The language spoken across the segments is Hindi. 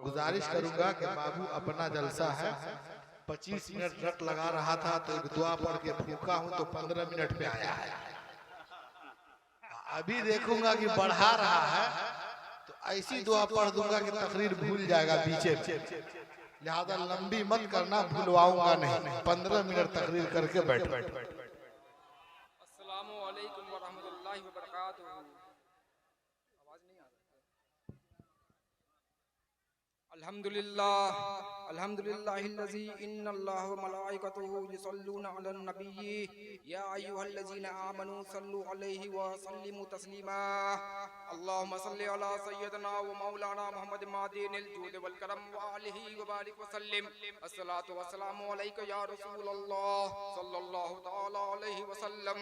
गुजारिश करूंगा कि बाबू अपना जलसा है 25 मिनट रट लगा रहा था तो एक दुआ पढ़ के फूका हूं तो 15 मिनट पे आया है। अभी देखूंगा कि बढ़ा रहा है तो ऐसी दुआ पढ़ दूंगा कि तकरीर भूल जाएगा बीचे में। लिहाजा लंबी मत करना, भूलवाऊंगा नहीं। 15 मिनट तकरीर करके बैठ। अस्सलामु अलैकुम व रहमतुल्लाहि व बरकातुहू। आवाज नहीं आ रही। अल्हम्दुलिल्लाह अल्हम्दुलिल्लाहिल्लज़ी इन्नल्लाह व मलाइकतुहू युसल्लूना अलन नबिय्यि या अय्युहल्लज़ीना आमनू सल्लु अलैहि व सल्लिमू तस्लीमा। अल्लाहुम्मा सल्लि अला सय्यदना व मौलाना मुहम्मद मादिनिल जूद वल करम व आलिहि व बारिक व सल्लिम। अस्सलातु वस्सलामु अलैका या रसूलल्लाह सल्लल्लाहु तआला अलैहि वसल्लम।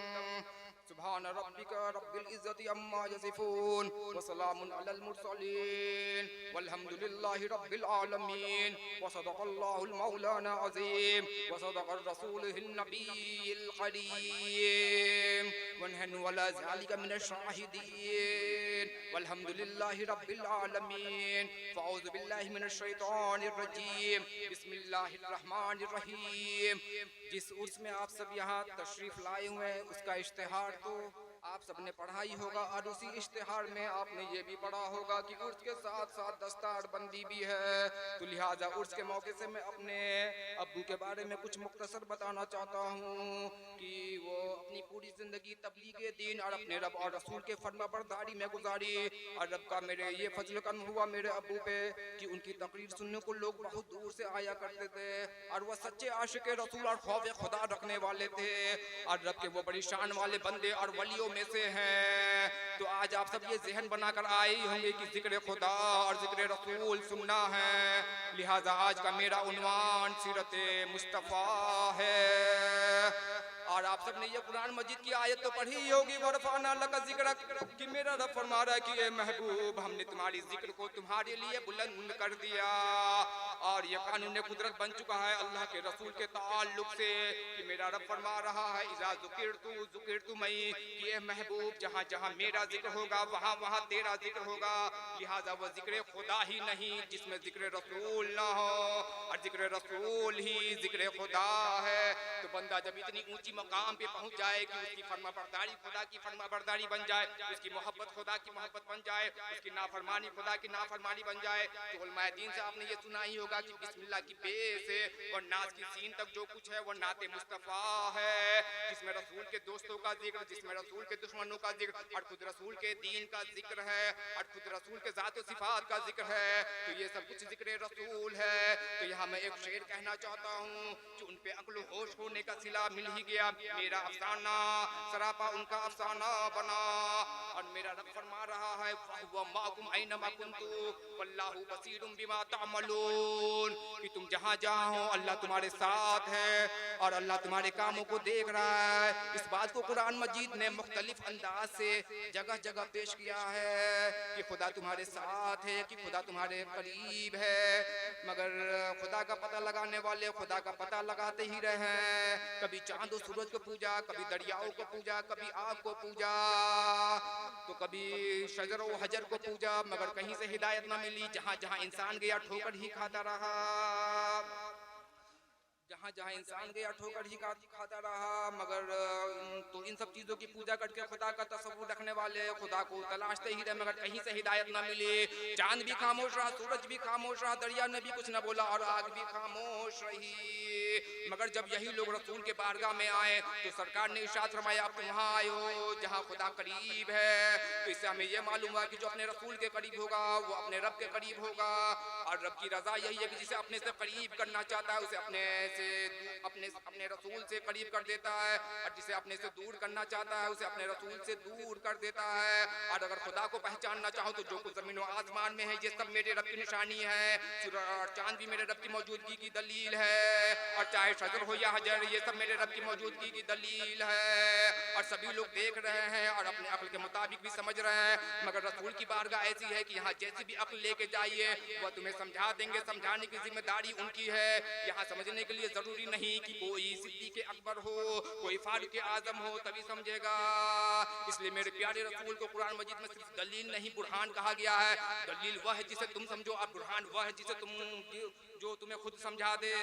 सुभान रब्बिक रब्बिल इज्जति अम्मा यसिफून व सलामुन अलल मुरसलीन वल्हम्दुलिल्लाहि रब्बिल आलमीन व सदक़ल्लाहुल मौलाना अज़ीम व सदक़र रसूलुहुन नबिय्यिल करीम व नहनु अला ज़ालिका मिनश शाहिदीन वल्हम्दुलिल्लाहि रब्बिल आलमीन। फ़अऊज़ु बिल्लाहि मिनश शैतानिर रजीम। बिस्मिल्लाहिर रहमानिर रहीम। जिस उर्स में आप सब यहाँ तशरीफ लाए हुए हैं उसका इश्तिहार तो आप सबने पढ़ा ही होगा और उसी इश्तिहार में आपने ये भी पढ़ा होगा कि उर्स के साथ साथ दस्तार बंदी भी है। तो लिहाजा उर्स के मौके से मैं अपने अब्बू के बारे में कुछ मुख्तसर बताना चाहता हूँ कि वो अपनी पूरी ज़िंदगी तबलीग दीन और अपने रब और रसूल के फरमाबरदारी में गुजारी। और रब का मेरे ये फजल करम हुआ मेरे अब्बू पे कि उनकी तकरीर सुनने को लोग बहुत दूर से आया करते थे और वह सच्चे आशिक रसूल और खौफ खुदा रखने वाले थे और रब के वो बड़ी शान वाले बंदे और वलियों में से हैं। तो आज आप सब ये जहन बनाकर आए होंगे कि जिक्र खुदा और जिक्र रसूल सुनना है। लिहाजा आज का मेरा उन्वान सीरत मुस्तफ़ा है। और आप सब ने ये कुरान मजीद की आयत तो पढ़ी ही होगी, वरफ़अना लका ज़िक्रक, कि मेरा रब फरमा रहा है कि ए महबूब हमने तुम्हारी जिक्र को तुम्हारे लिए बुलंद कर दिया। और ये कानून कुदरत बन चुका है अल्लाह के रसूल के ताल्लुक से कि मेरा रब फरमा रहा है इज़ा ज़ुकिरतु मई, कि ए महबूब जहाँ जहाँ मेरा जिक्र होगा वहाँ वहाँ तेरा जिक्र होगा। लिहाजा वह जिक्र खुदा ही नहीं जिसमें जिक्र रसूल ना हो, और जिक्र रसूल ही जिक्र खुदा है। तो बंदा जब इतनी ऊंची मकाम पे पहुंच जाए कि उसकी फरमाबरदारी खुदा की फरमाबरदारी बन जाए, उसकी मोहब्बत खुदा की मोहब्बत बन जाए, उसकी नाफरमानी खुदा की नाफरमानी बन जाए, तो उलमाए दीन से आपने ये सुना ही होगा कि बिस्मिल्लाह की बे से और नाज की सीन तक जो कुछ है वो नाते मुस्तफ़ा है, जिसमें रसूल के दोस्तों का जिक्र, जिसमें रसूल के दुश्मनों का जिक्र और खुद रसूल के दीन का जिक्र है और खुद रसूल के ज़ात व सिफात का जिक्र है। तो ये सब कुछ जिक्र रसूल है। तो यहाँ मैं एक शेर कहना चाहता हूँ कि उन पे अक्ल होश होने का सिला मिल ही गया। मेरा अफसाना सरापा उनका अफसाना बना। और मेरा रब फरमा रहा है वह माकुम ऐनमा कुन्तु वल्लाहु बसीरुम बिमा तामलून, कि तुम जहाँ जहाँ हो अल्लाह तुम्हारे साथ है और अल्लाह तुम्हारे कामों को देख रहा है। इस बात को कुरान मजीद ने मुख्तलिफ अंदाज से जगह जगह पेश किया है कि खुदा तुम्हारे साथ है, कि खुदा तुम्हारे करीब है। मगर खुदा का पता लगाने वाले खुदा का पता लगाते ही रहे। कभी चांद और सूरज को पूजा, कभी दरियाओं को पूजा, कभी आग को पूजा, तो कभी शजर और हजर को पूजा, मगर कहीं से हिदायत ना मिली। जहाँ जहाँ इंसान गया ठोकर ही खाता रहा, जहाँ जहाँ इंसान गया ठोकर ही खाता रहा। मगर तो इन सब चीज़ों की पूजा करके खुदा का तसव्वुर रखने वाले खुदा को तलाशते ही रहे, मगर कहीं से हिदायत ना मिली। चांद भी खामोश रहा, सूरज भी खामोश रहा, दरिया ने भी कुछ न बोला और आग भी खामोश रही। मगर जब यही लोग रसूल के बारगाह में आए तो सरकार ने इरशाद फरमाया अब तुम वहाँ आए हो जहाँ खुदा करीब है। तो इससे हमें यह मालूम हुआ कि जो अपने रसूल के करीब होगा वो अपने रब के करीब होगा। और रब की रजा यही है कि जिसे अपने से करीब करना चाहता है उसे अपने रसूल से करीब कर देता है, और जिसे अपने से दूर करना चाहता है उसे अपने रसूल से दूर कर देता है। और अगर खुदा को पहचानना चाहो तो जो कुछ जमीन और आसमान में है ये सब मेरे रब की निशानी है। सूरज और चांद भी मेरे रब की मौजूदगी की दलील है, और चाहे शजर हो या हजर ये सब मेरे रब की मौजूदगी की दलील है। और सभी लोग देख रहे हैं और अपने अक्ल के मुताबिक भी समझ रहे हैं, मगर रसूल की बारगाह ऐसी है कि यहाँ जैसी भी अक्ल लेके जाइए वह तुम्हें समझा देंगे। समझाने की जिम्मेदारी उनकी है, यहाँ समझने के लिए लिए जरूरी नहीं कि कोई सिद्दीक़ अकबर हो, कोई फारूक आजम हो तभी समझेगा। इसलिए मेरे प्यारे रसूल को कुरान मजीद में सिर्फ दलील नहीं बुरहान कहा गया है। दलील वह है जिसे तुम समझो और बुरहान वह है जिसे जो तुम्हें खुद समझा दे।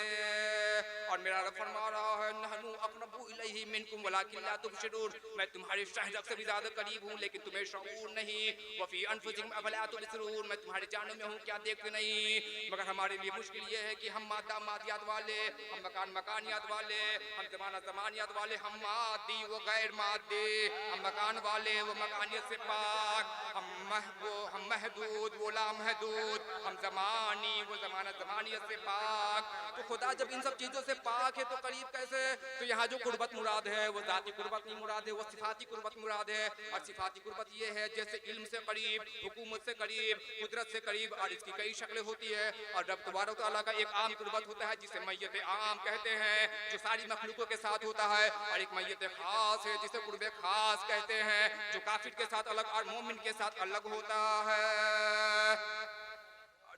और मेरा रब फरमा रहा है नहनु अक़रबु इलैहि मिनकुम वलाकिन ला तुबसिरून, मैं तुम्हारे शहद से भी ज्यादा करीब हूँ लेकिन तुम्हें शऊर नहीं। वफी अनफुसिकुम अफला तुबसिरून, मैं तुम्हारे जानों में हूँ क्या देखते नहीं। मगर हमारे लिए मुश्किल ये है कि हम मादा मादियात वाले, हम मकान मकानियात वाले, हम ज़माना ज़मानियात वाले, हम मादी व गैर मादी, हम मकान वाले वो मकानियत से पाक, हम महदूद वो ला महदूद, हम ज़मानी वो ज़माना ज़मानियत से पाक। तो खुदा जब इन सब चीज़ों से पाक है तो करीब कैसे? तो यहाँ जो कुर्बत मुराद है वो ज़ाती कुर्बत नहीं मुराद है, वो सिफाती कुर्बत मुराद है। और सिफाती कुर्बत ये है जैसे इल्म से करीब, हुकूमत से करीब, कुदरत से करीब, और इसकी कई शक्लें होती है। और रब तबारक व तआला का एक आम कुर्बत होता है जिसे मैयत आम कहते हैं, जो सारी मखलूकों के साथ होता है। और एक मैयत खास है जिसे कुर्बे खास कहते हैं, जो काफिर के साथ अलग और मोमिन के साथ अलग होता है।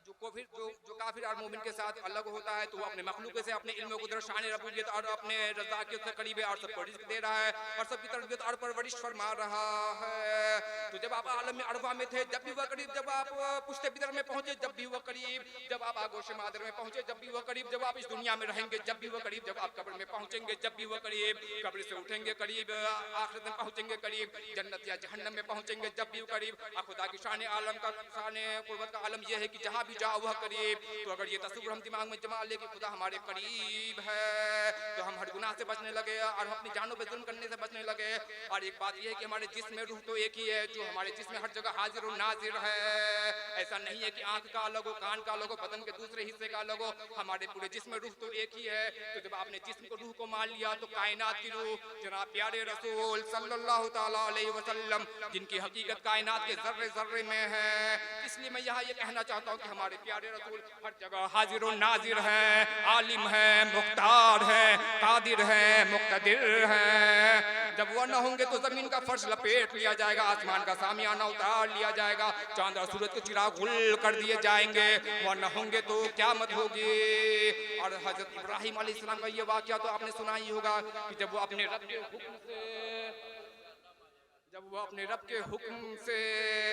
जो काफिर और मोमिन के साथ अलग होता है तो वो अपने मखलूक से अपने इल्म कुदरत शान रबूबियत और अपने रज़ाकियत से करीब है और सबको रिज़्क़ दे रहा है और सबकी तरबियत और परवरिश फरमा रहा है। तो जब आप आलम में अरवा में थे जब भी वह करीब, जब आप पुश्ते बिदर में पहुंचे जब भी वह करीब, जब आप आगोश मादर में पहुंचे जब भी वह करीब, जब आप इस दुनिया में रहेंगे जब भी वह करीब, जब आप कब्र में पहुंचेंगे जब भी वह करीब, कब्र से उठेंगे करीब, आखिरत में पहुंचेंगे करीब, जन्नत या जहन्नम में पहुंचेंगे जब भी करीब। और खुदा की शान आलम का शान कुर्बत का आलम यह है कि जहां भी जाओ वह करीब। तो अगर ये तस्वीर हम दिमाग में जमा ले कि खुदा हमारे करीब है तो हम हर गुनाह से बचने लगे और हम अपनी जानों पे जुल्म करने से बचने लगे। और एक बात यह है कि हमारे जिस्म में रूह तो एक ही है, जो हमारे जिस्म में हर जगह हाजिर और नाजिर है। ऐसा नहीं है कि आंख का अलग हो, कान का अलग हो, बदन के दूसरे हिस्से का अलग हो, हमारे पूरे जिस्म में रूह तो एक ही है। तो जब आपने जिस्म को रूह को मान लिया तो कायनात की रूह जनाब प्यारे रसूल सल्लल्लाहु ताला अलैहि वसल्लम, जिनकी हकीकत कायनात के जर्रे जर्रे में है। इसलिए मैं यहाँ ये कहना चाहता हूँ कि हमारे प्यारे रसूल हर जगह हाजिर और नाजिर है, आलिम है, मुख्तार है, कादिर है, मुक्तदिर है। जब वह न होंगे तो जमीन का फर्श लपेट लिया जाएगा, आसमान का सामियाना उतार लिया जाएगा, चांद और सूरज के चिराग गुल कर दिए जाएंगे। वह न होंगे तो क़यामत होगी। और हजरत इब्राहिम अलैहिस्सलाम का ये वाक़या तो आपने सुना ही होगा कि जब वो अपने रब के हुक्म से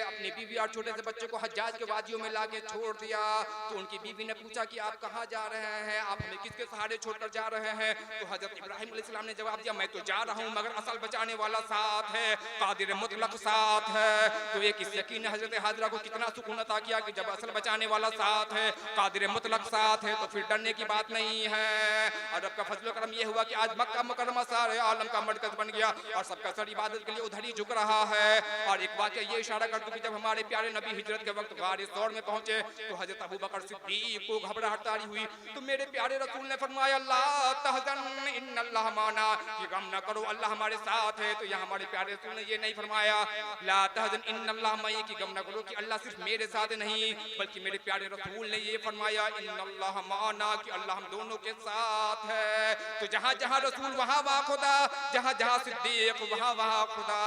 अपनी बीवी और छोटे से बच्चे को हज्जाज के वादियों में लाके छोड़ दिया तो उनकी बीवी ने पूछा कि आप कहाँ जा रहे हैं, आप हमें किसके सहारे छोड़कर जा रहे हैं? तो हजरत इब्राहिम अलैहिस्सलाम ने जवाब दिया मैं तो जा रहा हूँ मगर असल बचाने वाला साथ है, कादिर मुतलक साथ है। तो एक इस यकीन ने हजरत हाजरा को कितना सुकून अता किया कि जब असल बचाने वाला साथ है, कादिर मुतलक साथ है तो फिर डरने की बात नहीं है। और रब का फजल करम ये हुआ कि आज मक्का मुकर्रमा सारे आलम का मरकज बन गया और सबका सर इबादत के लिए उधर ही झुक रहा है। और एक बात ये इशारा कर दूं कि जब हमारे प्यारे नबी हिजरत के वक्त गारे सौर में पहुंचे तो हजरत अबू बकर सिद्दीक को घबराहट तारी हुई तो मेरे प्यारे रसूल ने फरमाया ला तहज़न इन्नल्लाह माना, कि गम न करो अल्लाह हमारे साथ है। तो यहाँ हमारे प्यारे रसूल ने ये नहीं फरमाया ला तहज़न इन्नल्लाह मई, कि गम न करो कि अल्लाह सिर्फ मेरे साथ नहीं, बल्कि मेरे प्यारे रसूल ने ये फरमाया इन्नल्लाह माना, कि अल्लाह हम दोनों के साथ है। तो जहाँ जहाँ रसूल वहाँ वहाँ खुदा, जहाँ जहाँ सिद्दीक वहाँ वहाँ खुदा।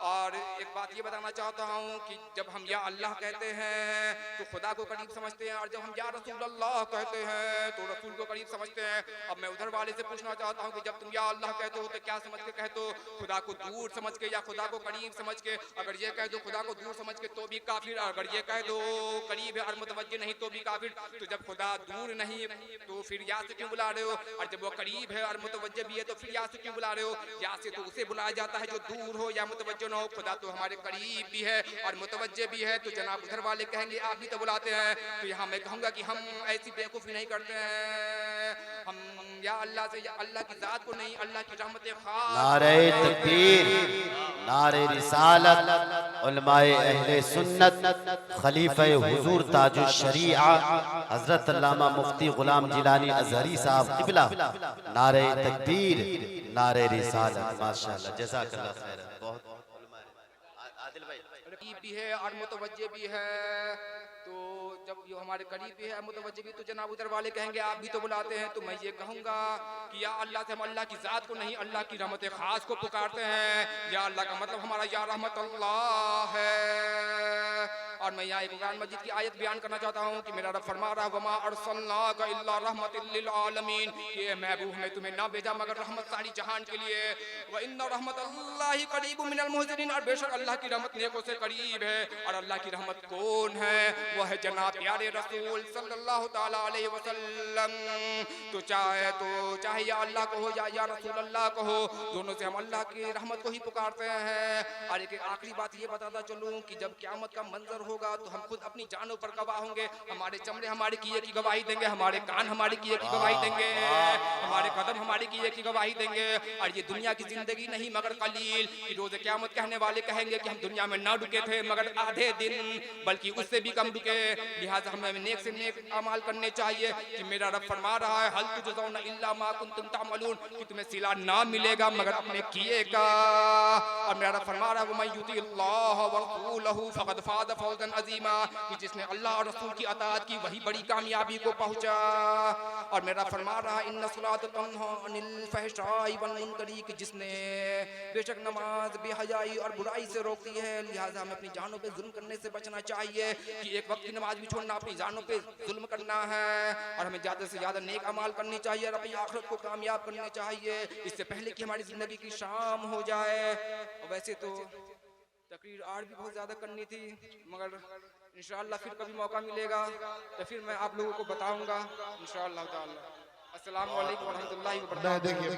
और एक बात ये बताना चाहता हूँ कि जब हम या अल्लाह कहते हैं तो खुदा को करीब समझते हैं और जब हम या रसूल अल्लाह कहते हैं तो रसूल को करीब समझते हैं। अब मैं उधर वाले से पूछना चाहता हूँ कि जब तुम या अल्लाह कहते हो तो क्या समझ के कहते हो, खुदा को दूर समझ के या खुदा को करीब समझ के? अगर ये कह दो खुदा को दूर समझ के तो भी काफिर, अगर ये कह दो करीब है और मुतवज्जे नहीं तो भी काफिर। तो जब खुदा दूर नहीं तो फिर या से क्यों बुला रहे हो, और जब वो करीब है और मुतवज्जे भी है तो फिर या से क्यों बुला रहे हो? या से तो उसे बुलाया जाता है जो दूर हो या मुतवज्जे न हो, खुदा तो हमारे करीब भी है और मुतवज्जे भी है। तो जनाब उधर वाले कहेंगे आप भी तो बुलाते हैं, तो यहाँ मैं कहूँगा कि हम ऐसी बेवकूफ़ी नहीं करते हैं। हम या अल्लाह से या अल्लाह की ज़ात को नहीं, अल्लाह की रहमत खास, नारे तकबीर, नारे रिसालत, उलमाए अहले सुन्नत, खलीफे हुजूर ताजुश शरीआ हजरत अल्लामा मुफ्ती गुलाम जिलानी अजहरी साहब क़िबला, नारे तकबीर, नारे रिसालत। माशाअल्लाह, जज़ाकल्लाह खैर। बहुत आदिल भाई करीब भी है और मुतवज्जे भी है। तो जब जो हमारे करीब भी है मुतवज्जे भी, तो जनाब उधर वाले कहेंगे आप भी तो बुलाते हैं। तो मैं ये कहूँगा कि या अल्लाह से हम अल्लाह की ज़ात को नहीं, अल्लाह की रहमत ख़ास को पुकारते हैं। या अल्लाह का मतलब हमारा या रहमत अल्लाह है। और मैं यहाँ एक कुरान मजीद की आयत बयान करना चाहता हूँ कि मेरा रब फरमा रहा है वमा अरसलनाका इल्ला रहमतल लिल आलमीन, ये महबूब ने तुम्हें ना भेजा मगर रहमत सारी जहान के लिए। व इन्ना रहमतल्लाहि करीबुम मिनल मुहसिनीन, और बेशक अल्लाह की रहमत नेकों से करीब है। और अल्लाह की रहमत कौन है? वह है जनाब प्यारे रसूल सल्लल्लाहु ताला अलैहि वसल्लम। तो चाहे या अल्लाह को हो या रसूल अल्लाह को हो, दोनों से हम अल्लाह की रहमत को ही पुकारते हैं। और एक आखिरी बात ये बताता चलूं कि जब क़यामत का मंजर होगा तो हम खुद अपनी जानों पर गवाह होंगे। हमारे चमड़े हमारे किए की गवाही देंगे, हमारे कान हमारे किए की गवाही देंगे, हमारे कदम हमारे किए की गवाही देंगे। और ये दुनिया की जिंदगी नहीं मगर कलील, कि रोज़े क़यामत कहने वाले कहेंगे कि हम दुनिया में ना रुके थे मगर आधे दिन, बल्कि उससे भी कम रुके। लिहाजा हमें नेक से नेक अमाल करने चाहिए कि मेरा रब फरमा रहा है हल तुजज़ौना इल्ला मा कुंतुम तामलून, कि तुम्हें सिला ना मिलेगा मगर अपने किए का। और मेरा रब फरमा रहा है वमन युतिल्लाह व रसूलहु फक़द फ़ाज़ फ़ौज़न अज़ीमा, कि जिसने अल्लाह और रसूल की अताअत की वही बड़ी कामयाबी को पहुंचा। और मेरा फरमा रहा है इन्ना सलात तन्हा अनिल फ़हशाई वल मुनकरी, कि जिसने बेशक नमाज बेहयाई और बुराई से रोकती है। लिहाजा हमें अपनी जानों पे जुल्म करने से बचना चाहिए कि एक वक्त की नमाज भी छोड़ना, अपनी जानों पे जुल्म करना है। और हमें ज़्यादा से ज़्यादा नेक अमाल करनी चाहिए और अपनी आखिरत को कामयाब करनी चाहिए, इससे पहले कि हमारी ज़िंदगी की शाम हो जाए। वैसे तो तकरीर और भी बहुत ज़्यादा करनी थी मगर इंशाअल्लाह फिर कभी मौका मिलेगा तो फिर मैं आप लोगों को बताऊंगा इंशाअल्लाह ताला। अस्सलाम वालेकुम व रहमतुल्लाहि व बरकातहू। देखिए